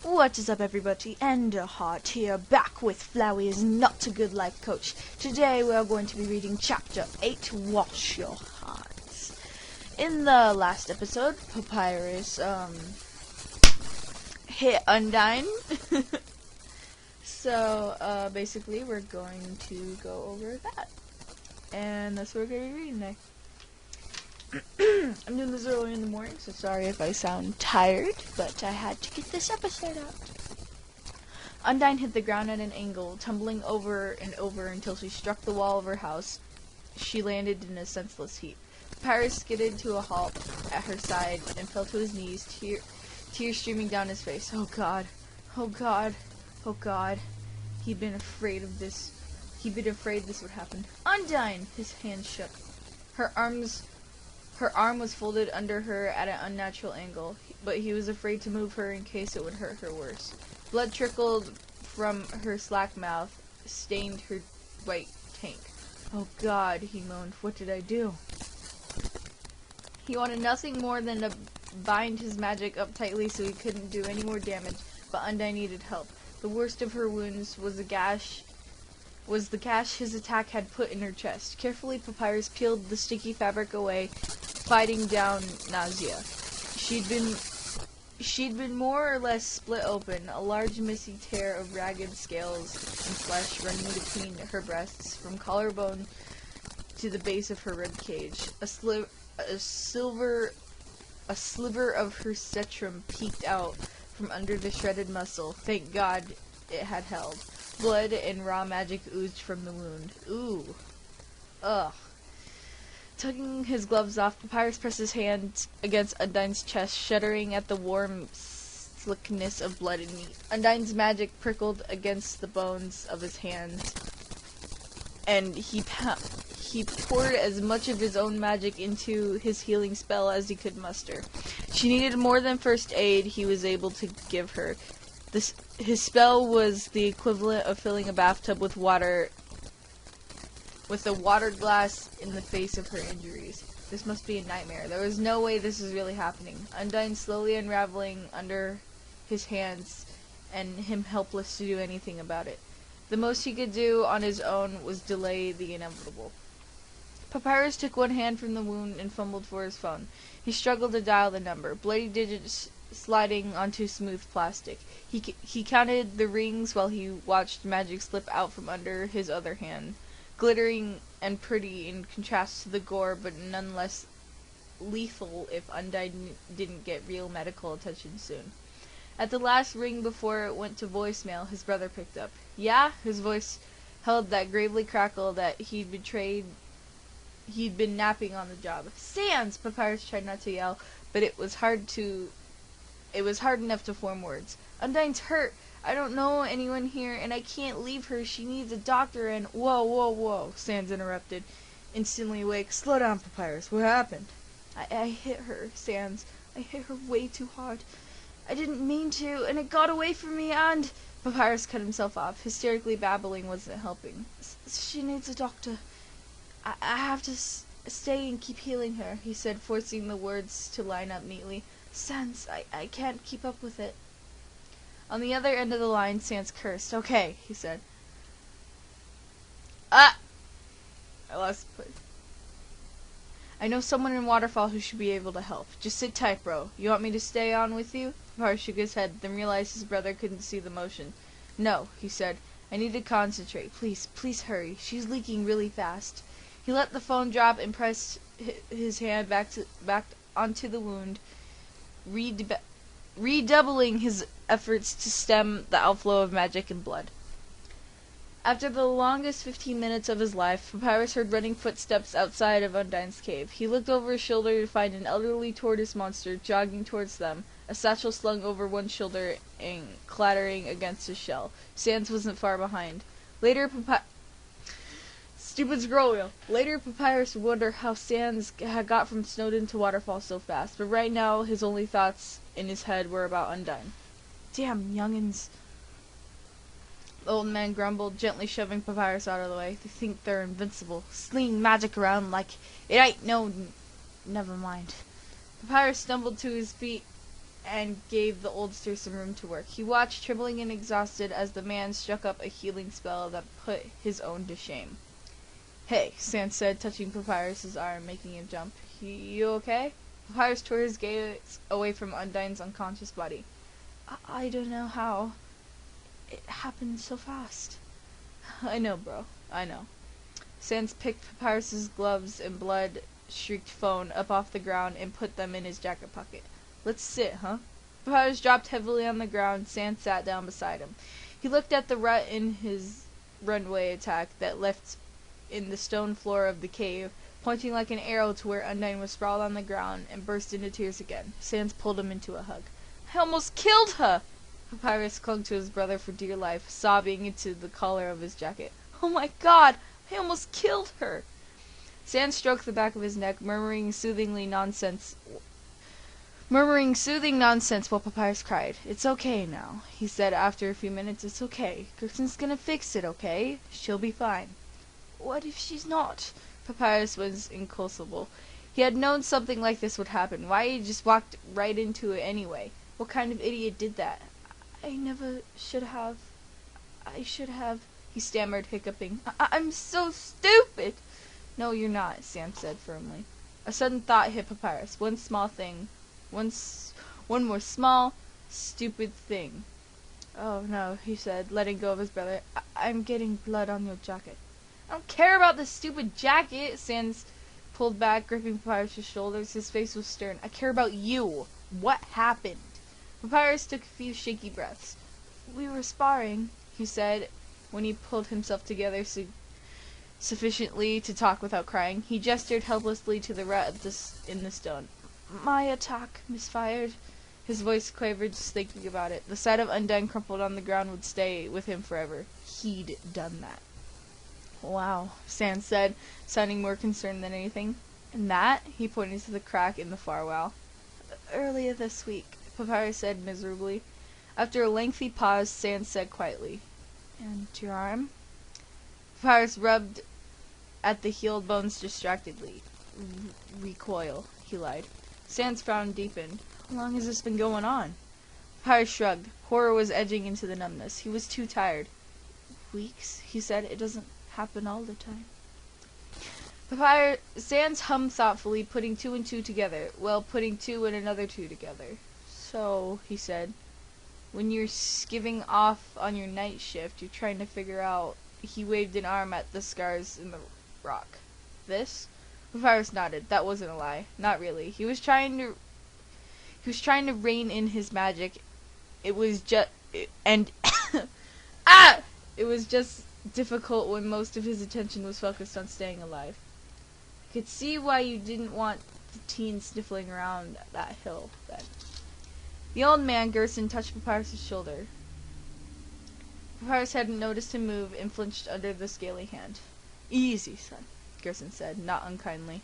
What is up, everybody? Enderheart here, back with Flowey is Not a Good Life Coach. Today we are going to be reading Chapter 8, Wash Your Hearts. In the last episode, Papyrus, hit Undyne. So, basically we're going to go over that. And that's what we're going to be reading today. I'm doing this early in the morning, so sorry if I sound tired, but I had to get this episode out. Undyne hit the ground at an angle, tumbling over and over until she struck the wall of her house. She landed in a senseless heap. Papyrus skidded to a halt at her side and fell to his knees, tears streaming down his face. Oh God, oh God, oh God. He'd been afraid of this. He'd been afraid this would happen. Undyne! His hand shook. Her arm was folded under her at an unnatural angle, but he was afraid to move her in case it would hurt her worse. Blood trickled from her slack mouth, stained her white tank. Oh God, he moaned, what did I do? He wanted nothing more than to bind his magic up tightly so he couldn't do any more damage, but Undyne needed help. The worst of her wounds was the gash his attack had put in her chest. Carefully, Papyrus peeled the sticky fabric away, fighting down nausea. She'd been more or less split open, a large messy tear of ragged scales and flesh running between her breasts from collarbone to the base of her rib cage. A sliver of her scutrum peeked out from under the shredded muscle. Thank God it had held. Blood and raw magic oozed from the wound. Ooh. Ugh. Tugging his gloves off, Papyrus pressed his hand against Undyne's chest, shuddering at the warm slickness of blood and meat. Undyne's magic prickled against the bones of his hands, and he poured as much of his own magic into his healing spell as he could muster. She needed more than first aid he was able to give her. His spell was the equivalent of filling a bathtub with water, with a water glass in the face of her injuries. This must be a nightmare. There was no way this was really happening. Undyne slowly unraveling under his hands, and him helpless to do anything about it. The most he could do on his own was delay the inevitable. Papyrus took one hand from the wound and fumbled for his phone. He struggled to dial the number, bloody digits sliding onto smooth plastic. He counted the rings while he watched magic slip out from under his other hand, glittering and pretty in contrast to the gore, but none less lethal if Undyne didn't get real medical attention soon. At the last ring before it went to voicemail, his brother picked up. Yeah? His voice held that gravely crackle that he'd been napping on the job. Sans! Papyrus tried not to yell, but it was hard enough to form words. Undyne's hurt. I don't know anyone here, and I can't leave her. She needs a doctor, and... Whoa, Sans interrupted, instantly awake. Slow down, Papyrus. What happened? I hit her, Sans. I hit her way too hard. I didn't mean to, and it got away from me, and... Papyrus cut himself off. Hysterically babbling wasn't helping. She needs a doctor. I have to stay and keep healing her, he said, forcing the words to line up neatly. Sans, I can't keep up with it. On the other end of the line, Sans cursed. Okay, he said. I lost the place. I know someone in Waterfall who should be able to help. Just sit tight, bro. You want me to stay on with you? Papyrus shook his head, then realized his brother couldn't see the motion. No, he said. I need to concentrate. Please hurry. She's leaking really fast. He let the phone drop and pressed his hand back onto the wound, redoubling his efforts to stem the outflow of magic and blood. After the longest 15 minutes of his life, Papyrus heard running footsteps outside of Undyne's cave. He looked over his shoulder to find an elderly tortoise monster jogging towards them, a satchel slung over one shoulder and clattering against his shell. Sans wasn't far behind. Later, Papyrus would wonder how Sans had got from Snowdin to Waterfall so fast, but right now his only thoughts in his head were about Undyne. Damn youngins, the old man grumbled, gently shoving Papyrus out of the way. They think they're invincible, slinging magic around like it ain't no... Never mind. Papyrus stumbled to his feet and gave the oldster some room to work. He watched, trembling and exhausted, as the man struck up a healing spell that put his own to shame. "Hey," Sans said, touching Papyrus's arm, making him jump. You okay?" Papyrus tore his gaze away from Undyne's unconscious body. I don't know how. It happened so fast." "I know, bro. I know." Sans picked Papyrus's gloves and blood-streaked phone up off the ground and put them in his jacket pocket. "Let's sit, huh?" Papyrus dropped heavily on the ground. Sans sat down beside him. He looked at the rut in his runway attack that left in the stone floor of the cave, pointing like an arrow to where Undyne was sprawled on the ground, and burst into tears again. Sans pulled him into a hug. "I almost killed her!" Papyrus clung to his brother for dear life, sobbing into the collar of his jacket. "Oh my God! I almost killed her!" Sans stroked the back of his neck, murmuring soothing nonsense while Papyrus cried. "It's okay now," he said after a few minutes. "It's okay. Gersen's gonna fix it, okay? She'll be fine." "What if she's not?" Papyrus was inconsolable. He had known something like this would happen. Why he just walked right into it anyway? What kind of idiot did that? I should have, he stammered, hiccuping. I'm so stupid." "No, you're not," Sam said firmly. A sudden thought hit Papyrus. One more small, stupid thing. "Oh no," he said, letting go of his brother. I'm getting blood on your jacket." "I don't care about the stupid jacket." Sans pulled back, gripping Papyrus's shoulders. His face was stern. "I care about you. What happened?" Papyrus took a few shaky breaths. "We were sparring," he said, when he pulled himself together sufficiently to talk without crying. He gestured helplessly to the rut in the stone. "My attack misfired." His voice quavered just thinking about it. The sight of Undyne crumpled on the ground would stay with him forever. He'd done that. "Wow," Sans said, sounding more concerned than anything. "And that?" He pointed to the crack in the far wall. "Earlier this week," Papyrus said miserably. After a lengthy pause, Sans said quietly, "And your arm?" Papyrus rubbed at the healed bones distractedly. "Recoil," he lied. Sans' frown deepened. "How long has this been going on?" Papyrus shrugged. Horror was edging into the numbness. He was too tired. "Weeks," he said. "It doesn't happen all the time." Sans hummed thoughtfully, putting two and two together. Well, putting two and another two together. "So," he said, "when you're skiving off on your night shift, you're trying to figure out..." He waved an arm at the scars in the rock. "This?" Papyrus nodded. That wasn't a lie. Not really. He was trying to rein in his magic. It was just... It was just difficult when most of his attention was focused on staying alive. "I could see why you didn't want the teen sniffling around that hill, then." The old man, Gerson, touched Papyrus's shoulder. Papyrus hadn't noticed him move and flinched under the scaly hand. "Easy, son," Gerson said, not unkindly.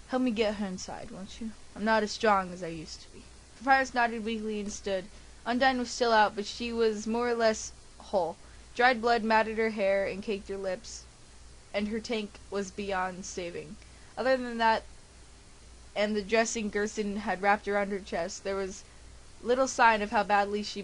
"Help me get her inside, won't you? I'm not as strong as I used to be." Papyrus nodded weakly and stood. Undyne was still out, but she was more or less whole. Dried blood matted her hair and caked her lips, and her tank was beyond saving. Other than that, and the dressing Gerson had wrapped around her chest, there was little sign of how badly off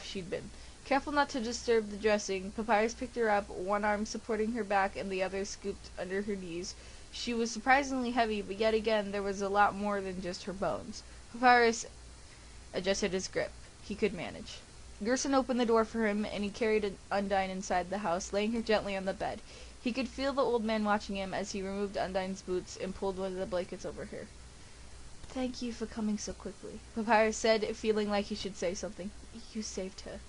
she'd been. Careful not to disturb the dressing, Papyrus picked her up, one arm supporting her back and the other scooped under her knees. She was surprisingly heavy, but yet again there was a lot more than just her bones. Papyrus adjusted his grip. He could manage. Gerson opened the door for him, and he carried Undyne inside the house, laying her gently on the bed. He could feel the old man watching him as he removed Undyne's boots and pulled one of the blankets over her. "Thank you for coming so quickly," Papyrus said, feeling like he should say something. "You saved her."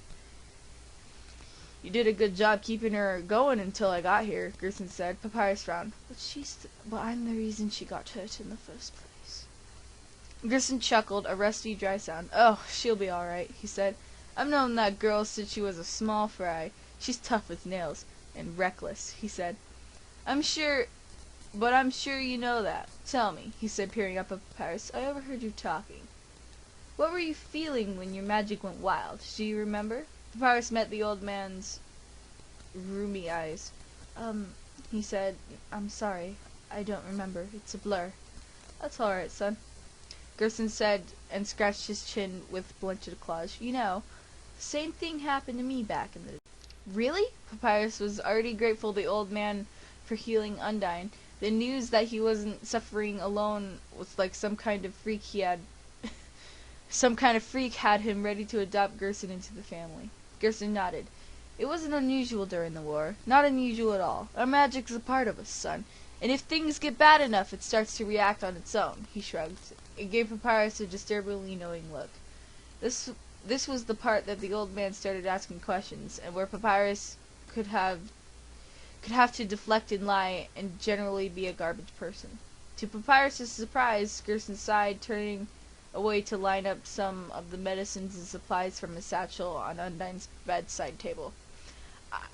"You did a good job keeping her going until I got here," Gerson said. Papyrus frowned. "But I'm the reason she got hurt in the first place." Gerson chuckled, a rusty, dry sound. "Oh, she'll be all right," he said. "I've known that girl since she was a small fry. She's tough as nails. And reckless," he said. I'm sure you know that. Tell me," he said, peering up at Papyrus. "I overheard you talking. What were you feeling when your magic went wild? Do you remember?" Papyrus met the old man's rheumy eyes. He said, "I'm sorry. I don't remember. It's a blur." "That's all right, son." Gerson said, and scratched his chin with blunted claws. You know, the same thing happened to me back in the... Really? Papyrus was already grateful the old man for healing Undyne. The news that he wasn't suffering alone was like some kind of freak had him ready to adopt Gerson into the family. Gerson nodded. It wasn't unusual during the war. Not unusual at all. Our magic's a part of us, son. And if things get bad enough, it starts to react on its own. He shrugged. It gave Papyrus a disturbingly knowing look. This was the part that the old man started asking questions, and where Papyrus could have to deflect and lie and generally be a garbage person. To Papyrus's surprise, Gerson sighed, turning away to line up some of the medicines and supplies from his satchel on Undyne's bedside table.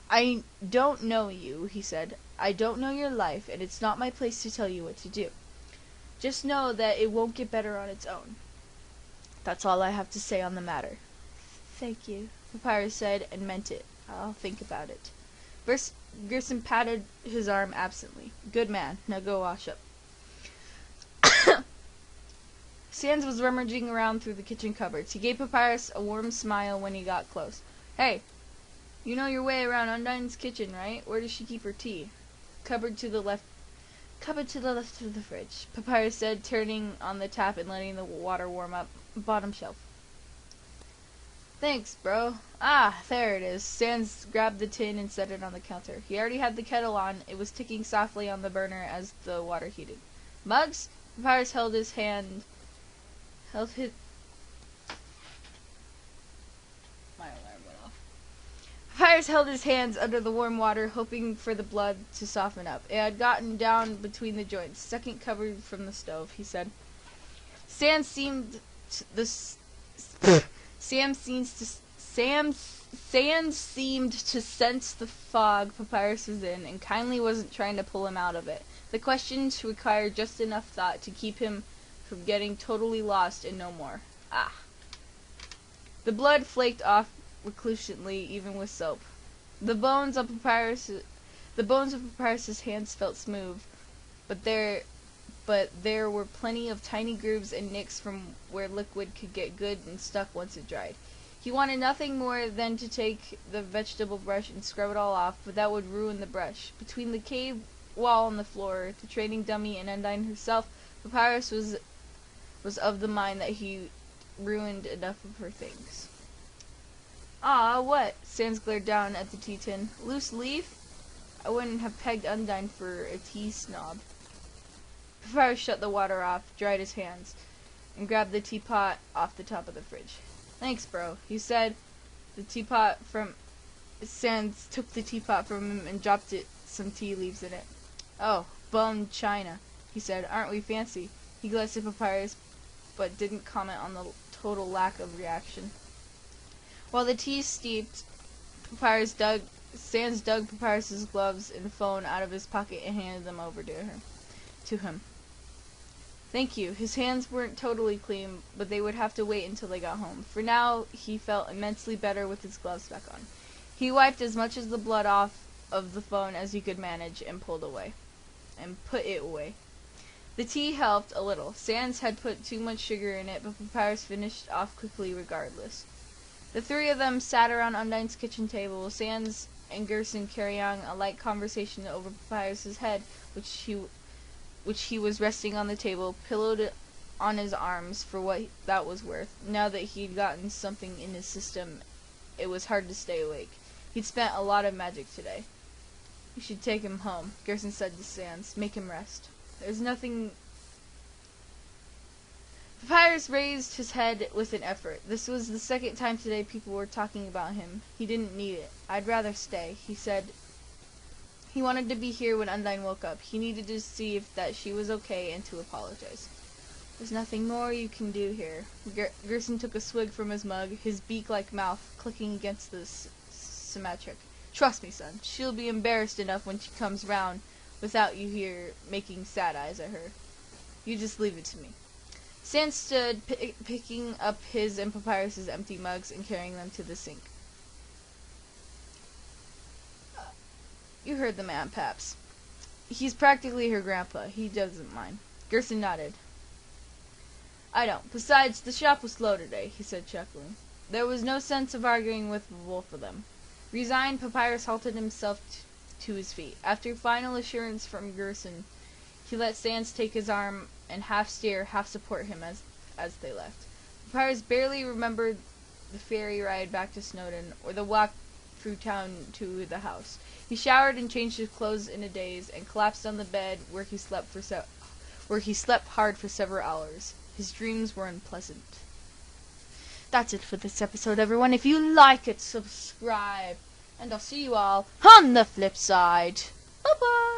I don't know you, he said. I don't know your life, and it's not my place to tell you what to do. Just know that it won't get better on its own. That's all I have to say on the matter. Thank you, Papyrus said, and meant it. I'll think about it. Gerson patted his arm absently. Good man. Now go wash up. Sans was rummaging around through the kitchen cupboards. He gave Papyrus a warm smile when he got close. Hey, you know your way around Undyne's kitchen, right? Where does she keep her tea? Cupboard to the left of the fridge, Papyrus said, turning on the tap and letting the water warm up. Bottom shelf. Thanks, bro. Ah, there it is. Sans grabbed the tin and set it on the counter. He already had the kettle on. It was ticking softly on the burner as the water heated. Mugs? Papyrus held his hand... My alarm went off. Papyrus held his hands under the warm water, hoping for the blood to soften up. It had gotten down between the joints. Second covered from the stove, he said. Sans seemed to sense the fog Papyrus was in, and kindly wasn't trying to pull him out of it. The questions required just enough thought to keep him from getting totally lost and no more. Ah. The blood flaked off reclusantly, even with soap. The bones of Papyrus's hands felt smooth, but there were plenty of tiny grooves and nicks from where liquid could get good and stuck once it dried. He wanted nothing more than to take the vegetable brush and scrub it all off, but that would ruin the brush. Between the cave wall and the floor, the training dummy, and Undyne herself, Papyrus was of the mind that he ruined enough of her things. Ah, what? Sans glared down at the tea tin. Loose leaf? I wouldn't have pegged Undyne for a tea snob. Papyrus shut the water off, dried his hands, and grabbed the teapot off the top of the fridge. Thanks, bro, he said. Sans took the teapot from him and dropped some tea leaves in it. Oh, bum china, he said. Aren't we fancy? He glanced at Papyrus, but didn't comment on the total lack of reaction. While the tea steeped, Sans dug Papyrus's gloves and phone out of his pocket and handed them over to him. Thank you. His hands weren't totally clean, but they would have to wait until they got home. For now, he felt immensely better with his gloves back on. He wiped as much of the blood off of the phone as he could manage and put it away. The tea helped a little. Sans had put too much sugar in it, but Papyrus finished off quickly regardless. The three of them sat around Undyne's kitchen table, Sans and Gerson carrying on a light conversation over Papyrus's head, which he was resting on the table, pillowed on his arms for what that was worth. Now that he'd gotten something in his system, it was hard to stay awake. He'd spent a lot of magic today. You should take him home, Gerson said to Sans. Make him rest. There's nothing... Papyrus raised his head with an effort. This was the second time today people were talking about him. He didn't need it. I'd rather stay, he said. He wanted to be here when Undyne woke up. He needed to see if that she was okay and to apologize. There's nothing more you can do here. Gerson took a swig from his mug, his beak-like mouth clicking against the symmetric. Trust me, son. She'll be embarrassed enough when she comes round without you here making sad eyes at her. You just leave it to me. Sans stood, picking up his and Papyrus's empty mugs and carrying them to the sink. You heard the man, Paps. He's practically her grandpa. He doesn't mind. Gerson nodded. I don't. Besides, the shop was slow today, he said, chuckling. There was no sense of arguing with both of them. Resigned, Papyrus halted himself to his feet. After final assurance from Gerson, he let Sans take his arm and half steer, half support him as they left. Papyrus barely remembered the ferry ride back to Snowdon, or the walk through town to the house. He showered and changed his clothes in a daze, and collapsed on the bed where he slept hard for several hours. His dreams were unpleasant. That's it for this episode, everyone. If you like it, subscribe. And I'll see you all on the flip side. Bye-bye!